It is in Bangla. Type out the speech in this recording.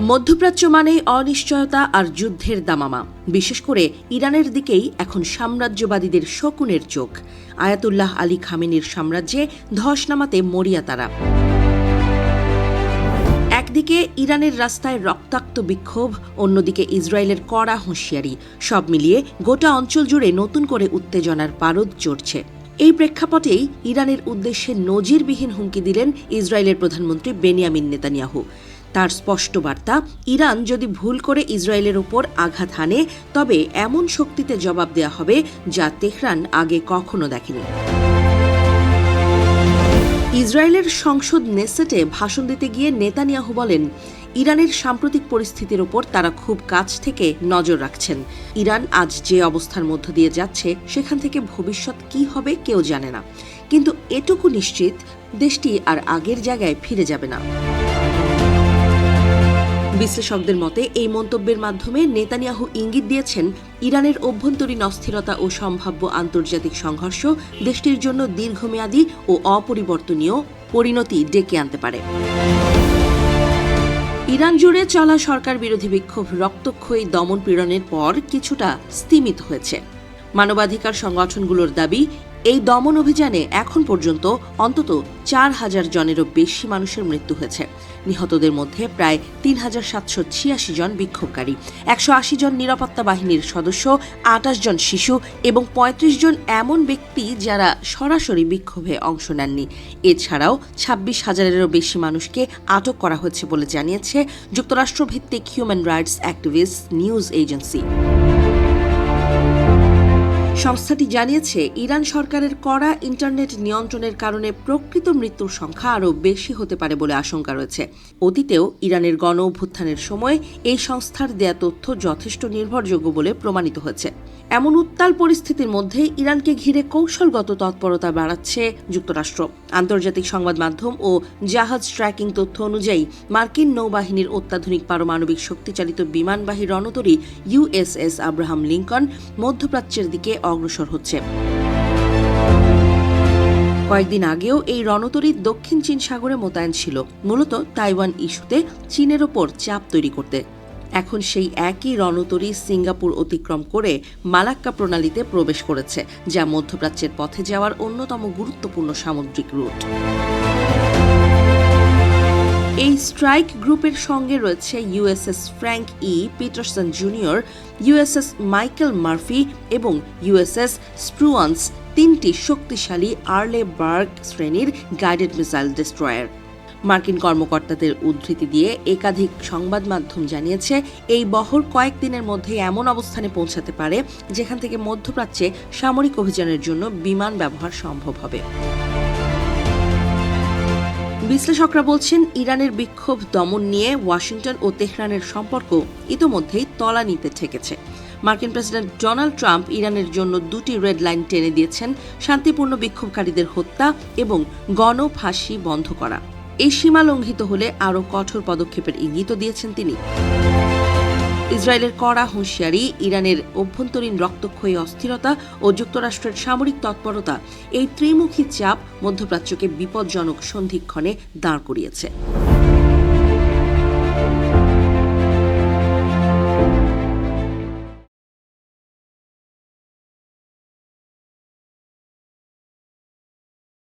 মধ্যপ্রাচ্য মানেই অনিশ্চয়তা আর যুদ্ধের দামামা। বিশেষ করে ইরানের দিকেই এখন সাম্রাজ্যবাদীদের শকুনের চোখ। আয়াতুল্লাহ আলী খামেনির সাম্রাজ্যে ধস নামাতে মরিয়া তারা। একদিকে ইরানের রাস্তায় রক্তাক্ত বিক্ষোভ, অন্যদিকে ইসরায়েলের কড়া হুঁশিয়ারি। সব মিলিয়ে গোটা অঞ্চল জুড়ে নতুন করে উত্তেজনার পারদ চড়ছে। এই প্রেক্ষাপটেই ইরানের উদ্দেশ্যে নজিরবিহীন হুমকি দিলেন ইসরায়েলের প্রধানমন্ত্রী বেনিয়ামিন নেতানিয়াহু। তার স্পষ্ট বার্তা, ইরান যদি ভুল করে ইসরায়েলের ওপর আঘাত হানে তবে এমন শক্তিতে জবাব দেয়া হবে যা তেহরান আগে কখনো দেখেনি। ইসরায়েলের সংসদ নেসেটে ভাষণ দিতে গিয়ে নেতানিয়াহু বলেন, ইরানের সাম্প্রতিক পরিস্থিতির ওপর তারা খুব কাছ থেকে নজর রাখছেন। ইরান আজ যে অবস্থার মধ্য দিয়ে যাচ্ছে সেখান থেকে ভবিষ্যৎ কি হবে কেউ জানে না, কিন্তু এটুকু নিশ্চিত, দেশটি আর আগের জায়গায় ফিরে যাবে না। বিশ্লেষকদের মতে এই মন্তব্যের মাধ্যমে নেতানিয়াহু ইঙ্গিত দিয়েছেন, ইরানের অভ্যন্তরীণ অস্থিরতা ও সম্ভাব্য আন্তর্জাতিক সংঘর্ষ দেশটির জন্য দীর্ঘমেয়াদী ও অপরিবর্তনীয় পরিণতি ডেকে আনতে পারে। ইরান জুড়ে চলা সরকার বিরোধী বিক্ষোভ রক্তক্ষয়ী দমন পীড়নের পর কিছুটা স্তিমিত হয়েছে। মানবাধিকার সংগঠনগুলোর দাবি, এই দমন অভিযানে এখন পর্যন্ত অন্তত ৪,০০০ জনেরও বেশি মানুষের মৃত্যু হয়েছে। নিহতদের মধ্যে প্রায় ৩,৭৮৬ জন বিক্ষোভকারী, ১৮০ জন নিরাপত্তা বাহিনীর সদস্য, ২৮ জন শিশু এবং ৩৫ জন এমন ব্যক্তি যারা সরাসরি বিক্ষোভে অংশ নেননি। এছাড়াও ২৬,০০০-এরও বেশি মানুষকে আটক করা হয়েছে বলে জানিয়েছে যুক্তরাষ্ট্রভিত্তিক human rights activist news agency. সংস্থাটি জানিয়েছে, ইরান সরকারের কড়া ইন্টারনেট নিয়ন্ত্রণের কারণে প্রকৃত মৃত্যুর সংখ্যা আরও বেশি হতে পারে বলে আশঙ্কা রয়েছে। অতীতেও ইরানের গণ অভ্যুত্থানের সময় এই সংস্থার দেয়া তথ্য যথেষ্ট নির্ভরযোগ্য বলে প্রমাণিত হয়েছে। এমন উত্তাল পরিস্থিতির মধ্যে ইরানকে ঘিরে কৌশলগত তৎপরতা বাড়াচ্ছে যুক্তরাষ্ট্র। আন্তর্জাতিক সংবাদ মাধ্যম ও জাহাজ ট্র্যাকিং তথ্য অনুযায়ী মার্কিন নৌবাহিনীর অত্যাধুনিক পারমাণবিক শক্তিচালিত বিমানবাহী রণতরী USS আব্রাহাম লিঙ্কন মধ্যপ্রাচ্যের দিকে অগ্রসর হচ্ছে। কয়েকদিন আগেও এই রণতরী দক্ষিণ চীন সাগরে মোতায়েন ছিল, মূলত তাইওয়ান ইস্যুতে চীনের ওপর চাপ তৈরি করতে। এখন সেই একই রণতরী সিঙ্গাপুর অতিক্রম করে মালাক্কা প্রণালীতে প্রবেশ করেছে, যা মধ্যপ্রাচ্যের পথে যাওয়ার অন্যতম গুরুত্বপূর্ণ সামুদ্রিক রুট। এই স্ট্রাইক গ্রুপের সঙ্গে রয়েছে USS Frank E. Peterson junior, USS Michael Murphy এবং USS স্প্রুয়ান্স, 3টি শক্তিশালী আর্লে বার্গ শ্রেণীর গাইডেড মিসাইল ডেস্ট্রয়ার। মার্কিন কর্মকর্তাদের উদ্ধৃতি দিয়ে একাধিক সংবাদ মাধ্যম জানিয়েছে, এই বহর কয়েকদিনের মধ্যে এমন অবস্থানে পৌঁছাতে পারে যেখান থেকে মধ্যপ্রাচ্যে সামরিক অভিযানের জন্য বিমান ব্যবহার সম্ভব হবে। বিশ্লেষকরা বলছেন, ইরানের বিক্ষোভ দমন নিয়ে ওয়াশিংটন ও তেহরানের সম্পর্ক ইতোমধ্যেই তলানিতে ঠেকেছে। মার্কিন প্রেসিডেন্ট ডোনাল্ড ট্রাম্প ইরানের জন্য 2টি রেড লাইন টেনে দিয়েছেন, শান্তিপূর্ণ বিক্ষোভকারীদের হত্যা এবং গণফাঁসি বন্ধ করা। এই সীমা লঙ্ঘিত হলে আরও কঠোর পদক্ষেপের ইঙ্গিতও দিয়েছেন তিনি। ইসরায়েলের কড়া হুঁশিয়ারি, ইরানের অভ্যন্তরীণ রক্তক্ষয়ী অস্থিরতা ও যুক্তরাষ্ট্রের সামরিক তৎপরতা, এই ত্রিমুখী চাপ মধ্যপ্রাচ্যকে বিপজ্জনক সন্ধিক্ষণে দাঁড় করিয়েছে।